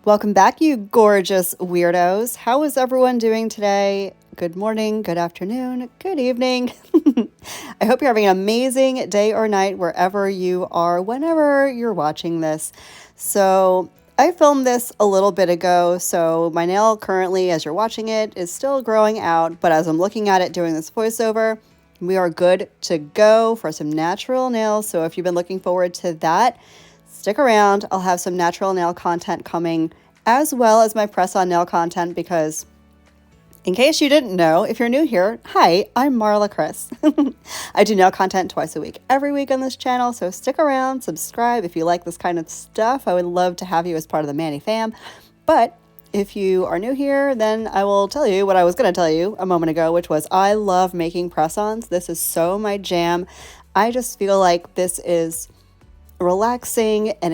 Welcome back, you gorgeous weirdos. How is everyone doing today? Good morning, good afternoon, good evening. I hope you're having an amazing day or night wherever you are, whenever you're watching this. So I filmed this a little bit ago, so my nail currently, as you're watching it, is still growing out, but as I'm looking at it doing this voiceover, we are good to go for some natural nails. So if you've been looking forward to that, stick around. I'll have some natural nail content coming as well as my press-on nail content because in case you didn't know, if you're new here, hi, I'm Marlakris. I do nail content twice a week, every week on this channel, so stick around, subscribe if you like this kind of stuff. I would love to have you as part of the Manny fam. But if you are new here, then I will tell you what I was going to tell you a moment ago, which was I love making press-ons. This is so my jam. I just feel like this is relaxing and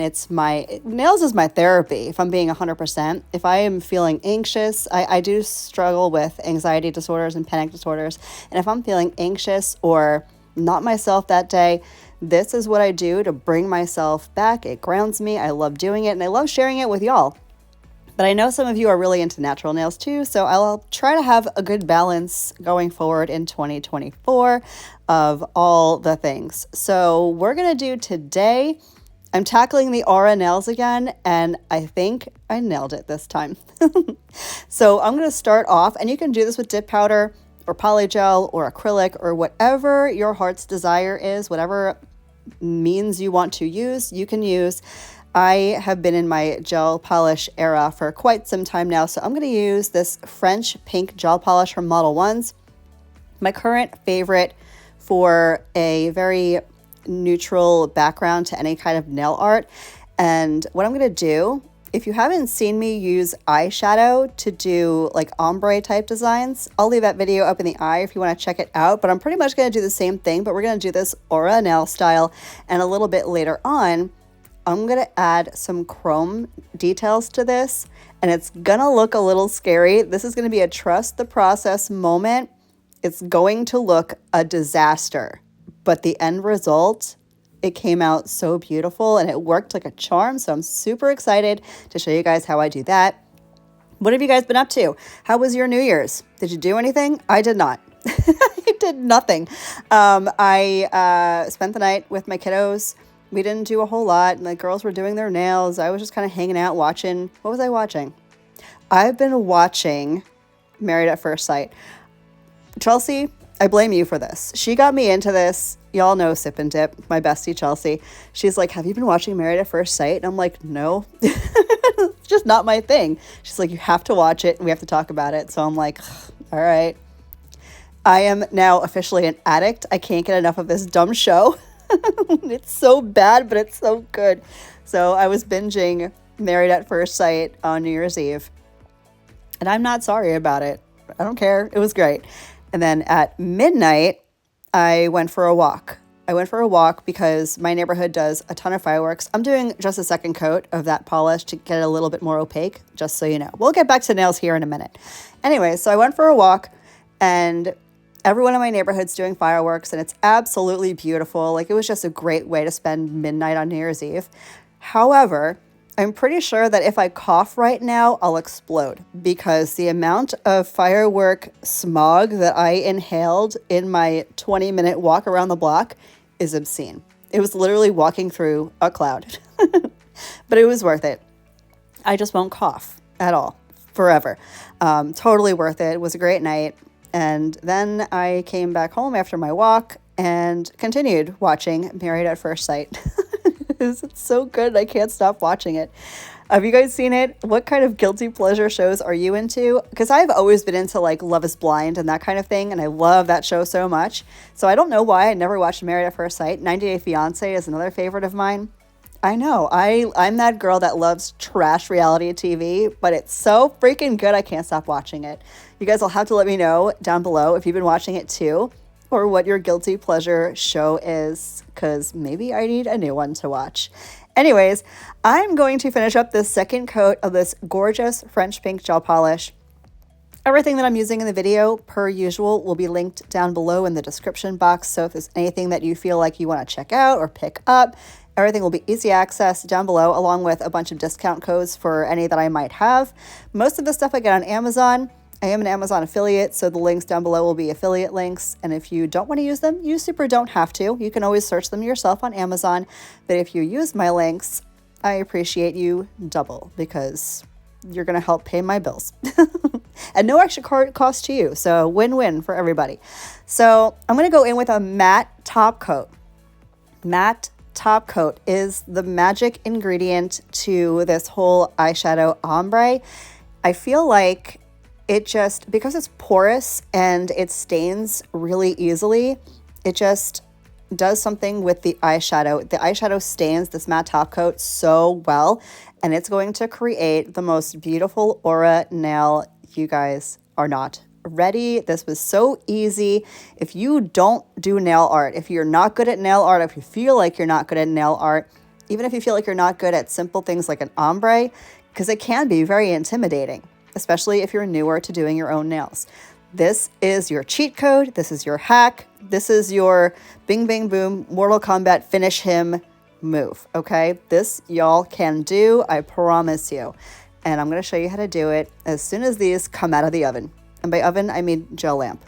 nails is my therapy, if I'm being 100%. If I am feeling anxious, I do struggle with anxiety disorders and panic disorders. And if I'm feeling anxious or not myself that day, this is what I do to bring myself back. It grounds me. I love doing it and I love sharing it with y'all. But I know some of you are really into natural nails too, so I'll try to have a good balance going forward in 2024 of all the things. So we're going to do today, I'm tackling the aura nails again, and I think I nailed it this time. So I'm going to start off, and you can do this with dip powder or polygel or acrylic or whatever your heart's desire is, whatever means you want to use, you can use. I have been in my gel polish era for quite some time now, so I'm going to use this French pink gel polish from Model 1s. My current favorite for a very neutral background to any kind of nail art. And what I'm going to do, if you haven't seen me use eyeshadow to do like ombre type designs, I'll leave that video up in the eye if you want to check it out. But I'm pretty much going to do the same thing, but we're going to do this aura nail style. And a little bit later on, I'm going to add some chrome details to this, and it's going to look a little scary. This is going to be a trust the process moment. It's going to look a disaster, but the end result, it came out so beautiful and it worked like a charm. So I'm super excited to show you guys how I do that. What have you guys been up to? How was your New Year's? Did you do anything? I did not. I did nothing. I spent the night with my kiddos. We didn't do a whole lot. My girls were doing their nails. I was just kind of hanging out watching. What was I watching? I've been watching Married at First Sight. Chelsea, I blame you for this. She got me into this. Y'all know Sip and Dip, my bestie Chelsea. She's like, have you been watching Married at First Sight? And I'm like, no, it's just not my thing. She's like, you have to watch it and we have to talk about it. So I'm like, all right. I am now officially an addict. I can't get enough of this dumb show. It's so bad, but it's so good. So I was binging Married at First Sight on New Year's Eve, and I'm not sorry about it. I don't care. It was great. And then at midnight, I went for a walk. I went for a walk because my neighborhood does a ton of fireworks. I'm doing just a second coat of that polish to get it a little bit more opaque, just so you know. We'll get back to nails here in a minute. Anyway, so I went for a walk, and everyone in my neighborhood's doing fireworks, and it's absolutely beautiful. Like, it was just a great way to spend midnight on New Year's Eve. However, I'm pretty sure that if I cough right now, I'll explode because the amount of firework smog that I inhaled in my 20-minute walk around the block is obscene. It was literally walking through a cloud, but it was worth it. I just won't cough at all, forever. Totally worth it. It was a great night. And then I came back home after my walk and continued watching Married at First Sight. It's so good. I can't stop watching it. Have you guys seen it? What kind of guilty pleasure shows are you into? Because I've always been into like Love is Blind and that kind of thing. And I love that show so much. So I don't know why I never watched Married at First Sight. 90 Day Fiancé is another favorite of mine. I know. I'm that girl that loves trash reality TV, but it's so freaking good I can't stop watching it. You guys will have to let me know down below if you've been watching it too, or what your guilty pleasure show is, because maybe I need a new one to watch. Anyways, I'm going to finish up this second coat of this gorgeous French pink gel polish. Everything that I'm using in the video, per usual, will be linked down below in the description box. So if there's anything that you feel like you want to check out or pick up, Everything will be easy access down below, along with a bunch of discount codes for any that I might have. Most of the stuff I get on Amazon. I am an Amazon affiliate, so the links down below will be affiliate links. And if you don't want to use them, you super don't have to. You can always search them yourself on Amazon. But if you use my links, I appreciate you double because you're going to help pay my bills. And no extra cost to you. So win-win for everybody. So I'm going to go in with a matte top coat. Matte top coat is the magic ingredient to this whole eyeshadow ombre. I feel like it just, because it's porous and it stains really easily, it just does something with the eyeshadow. The eyeshadow stains this matte top coat so well, and it's going to create the most beautiful aura nail. You guys are not ready. This was so easy. If you don't do nail art, if you're not good at nail art, if you feel like you're not good at nail art, even if you feel like you're not good at simple things like an ombre, because it can be very intimidating, especially if you're newer to doing your own nails. This is your cheat code. This is your hack. This is your bing, bang, boom, Mortal Kombat finish him move, okay? This y'all can do, I promise you. And I'm going to show you how to do it as soon as these come out of the oven. And by oven, I mean gel lamp.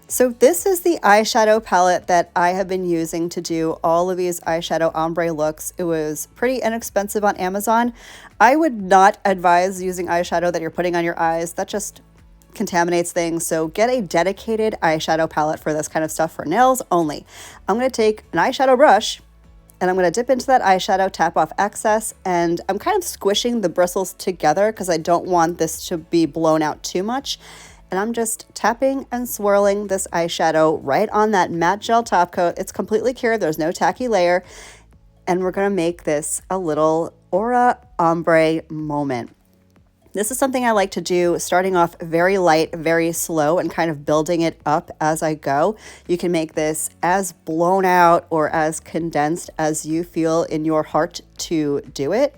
So this is the eyeshadow palette that I have been using to do all of these eyeshadow ombre looks. It was pretty inexpensive on Amazon. I would not advise using eyeshadow that you're putting on your eyes. That just contaminates things. So get a dedicated eyeshadow palette for this kind of stuff for nails only. I'm going to take an eyeshadow brush and I'm going to dip into that eyeshadow, tap off excess, and I'm kind of squishing the bristles together because I don't want this to be blown out too much. And I'm just tapping and swirling this eyeshadow right on that matte gel top coat. It's completely cured. There's no tacky layer. And we're going to make this a little aura ombre moment. This is something I like to do starting off very light, very slow, and kind of building it up as I go. You can make this as blown out or as condensed as you feel in your heart to do it.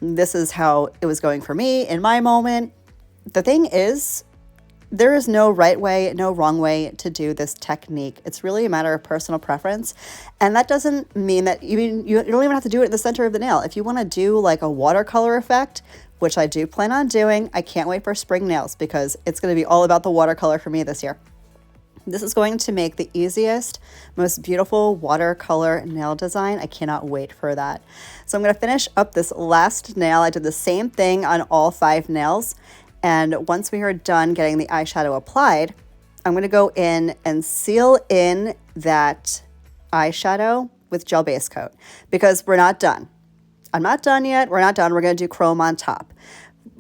This is how it was going for me in my moment. The thing is, there is no right way, no wrong way to do this technique. It's really a matter of personal preference. And that doesn't mean that you don't even have to do it in the center of the nail. If you want to do like a watercolor effect, which I do plan on doing, I can't wait for spring nails because it's going to be all about the watercolor for me this year. This is going to make the easiest, most beautiful watercolor nail design. I cannot wait for that. So I'm going to finish up this last nail. I did the same thing on all 5 nails. And once we are done getting the eyeshadow applied, I'm going to go in and seal in that eyeshadow with gel base coat because we're not done. I'm not done yet. We're not done. We're going to do chrome on top.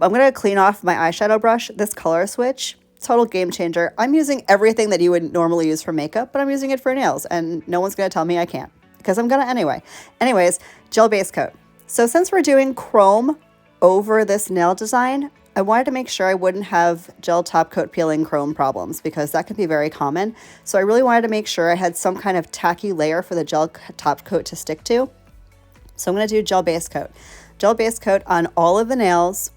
I'm going to clean off my eyeshadow brush. This color switch, total game changer. I'm using everything that you would normally use for makeup, but I'm using it for nails and no one's going to tell me I can't because I'm going to anyway. Anyways, gel base coat. So since we're doing chrome over this nail design, I wanted to make sure I wouldn't have gel top coat peeling chrome problems because that can be very common. So I really wanted to make sure I had some kind of tacky layer for the gel top coat to stick to. So I'm going to do gel base coat. Gel base coat on all of the nails.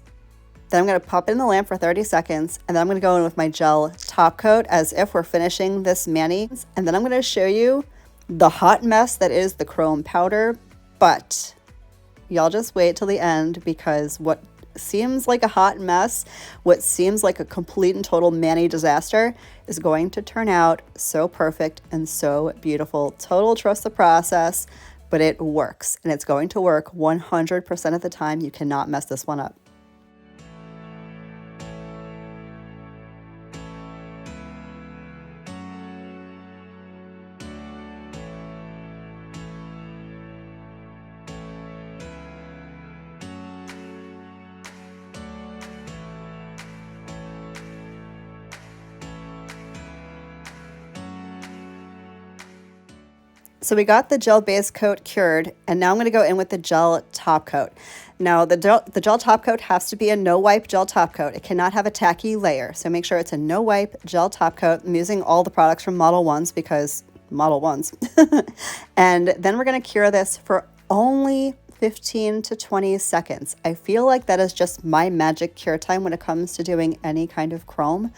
Then I'm going to pop it in the lamp for 30 seconds. And then I'm going to go in with my gel top coat as if we're finishing this mani. And then I'm going to show you the hot mess that is the chrome powder. But Y'all just wait till the end, because what seems like a hot mess, what seems like a complete and total Manny disaster, is going to turn out so perfect and so beautiful. Total trust the process, but it works, and it's going to work 100% of the time. You cannot mess this one up. So we got the gel base coat cured, and now I'm going to go in with the gel top coat. Now the gel top coat has to be a no wipe gel top coat. It cannot have a tacky layer. So make sure it's a no wipe gel top coat. I'm using all the products from Model 1s because Model 1s. And then we're going to cure this for only 15 to 20 seconds. I feel like that is just my magic cure time when it comes to doing any kind of chrome.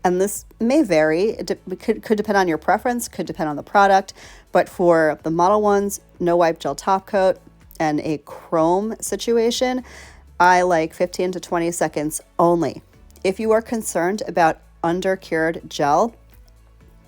And this may vary. It could depend on your preference, could depend on the product. But for the Model 1's no wipe gel top coat and a chrome situation, I like 15 to 20 seconds only. If you are concerned about under-cured gel,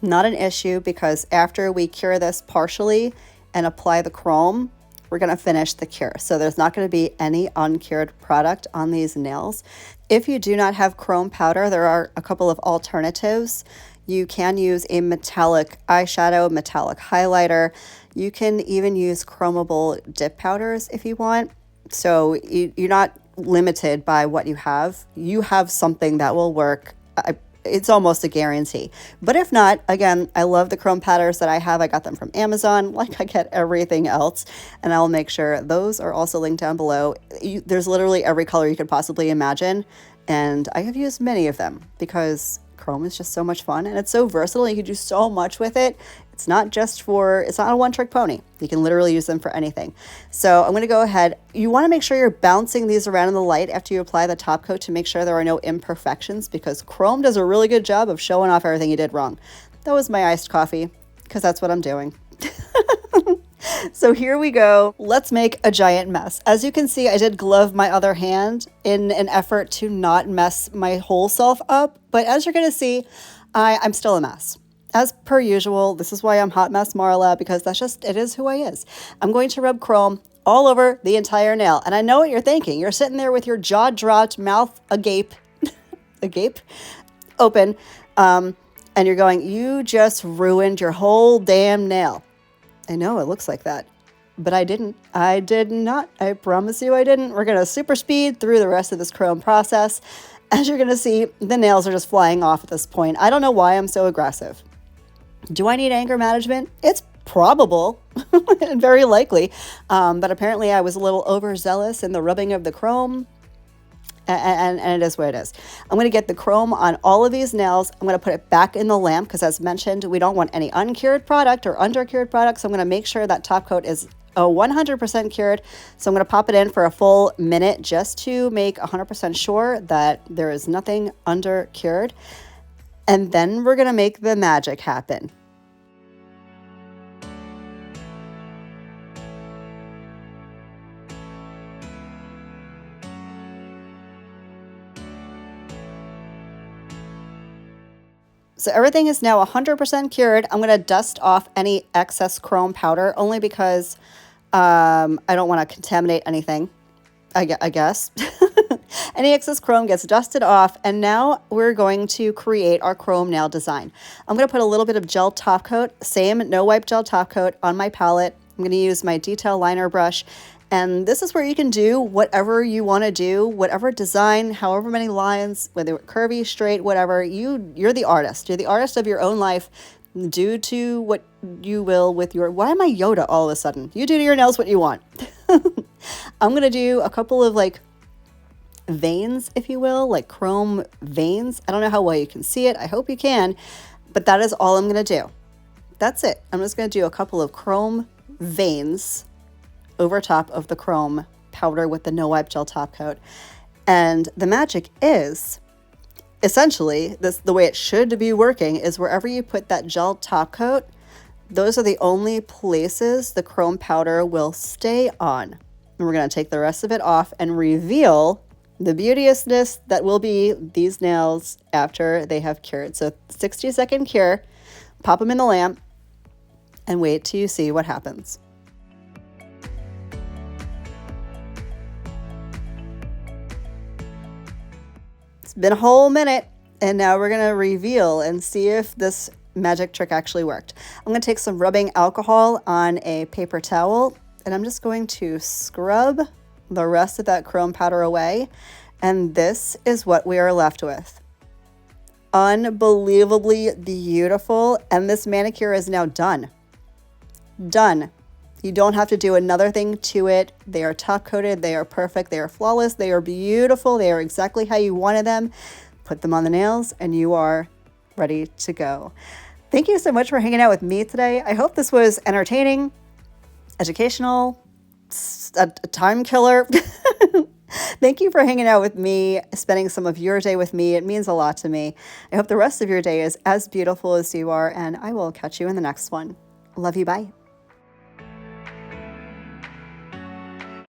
not an issue, because after we cure this partially and apply the chrome, we're going to finish the cure. So there's not going to be any uncured product on these nails. If you do not have chrome powder, there are a couple of alternatives. You can use a metallic eyeshadow, metallic highlighter. You can even use chromable dip powders if you want. So you're not limited by what you have. You have something that will work. It's almost a guarantee. But if not, again, I love the chrome powders that I have. I got them from Amazon, like I get everything else. And I'll make sure those are also linked down below. There's literally every color you could possibly imagine. And I have used many of them because chrome is just so much fun and it's so versatile. You can do so much with it. It's not a one-trick pony. You can literally use them for anything. So I'm going to go ahead. You want to make sure you're bouncing these around in the light after you apply the top coat to make sure there are no imperfections, because chrome does a really good job of showing off everything you did wrong. That was my iced coffee, because that's what I'm doing. So here we go. Let's make a giant mess. As you can see, I did glove my other hand in an effort to not mess my whole self up. But as you're going to see, I'm still a mess. As per usual, this is why I'm Hot Mess Marla, because it is who I is. I'm going to rub chrome all over the entire nail. And I know what you're thinking. You're sitting there with your jaw dropped, mouth agape, open, and you're going, you just ruined your whole damn nail. I know it looks like that, but I didn't. I did not. I promise you I didn't. We're going to super speed through the rest of this chrome process. As you're going to see, the nails are just flying off at this point. I don't know why I'm so aggressive. Do I need anger management? It's probable and very likely, but apparently I was a little overzealous in the rubbing of the chrome. And it is what it is. I'm going to get the chrome on all of these nails. I'm going to put it back in the lamp because, as mentioned, we don't want any uncured product or undercured product. So I'm going to make sure that top coat is 100% cured. So I'm going to pop it in for a full minute just to make 100% sure that there is nothing undercured. And then we're going to make the magic happen. So everything is now 100% cured. I'm going to dust off any excess chrome powder only because I don't want to contaminate anything, I guess. Any excess chrome gets dusted off, and now we're going to create our chrome nail design. I'm going to put a little bit of gel top coat, same no wipe gel top coat on my palette. I'm going to use my detail liner brush. And this is where you can do whatever you want to do, whatever design, however many lines, whether curvy, straight, whatever. You're the artist. You're the artist of your own life. Do to what you will with your... Why am I Yoda all of a sudden? You do to your nails what you want. I'm going to do a couple of like veins, if you will, like chrome veins. I don't know how well you can see it. I hope you can. But that is all I'm going to do. That's it. I'm just going to do a couple of chrome veins over top of the chrome powder with the no wipe gel top coat. And the magic is essentially the way it should be working is wherever you put that gel top coat, those are the only places the chrome powder will stay on. And we're going to take the rest of it off and reveal the beauteousness that will be these nails after they have cured. So 60-second cure, pop them in the lamp, and wait till you see what happens. It's been a whole minute, and now we're going to reveal and see if this magic trick actually worked. I'm going to take some rubbing alcohol on a paper towel, and I'm just going to scrub the rest of that chrome powder away. And this is what we are left with. Unbelievably beautiful. And this manicure is now done. Done. You don't have to do another thing to it. They are top coated. They are perfect. They are flawless. They are beautiful. They are exactly how you wanted them. Put them on the nails and you are ready to go. Thank you so much for hanging out with me today. I hope this was entertaining, educational, a time killer. Thank you for hanging out with me, spending some of your day with me. It means a lot to me. I hope the rest of your day is as beautiful as you are, and I will catch you in the next one. Love you. Bye.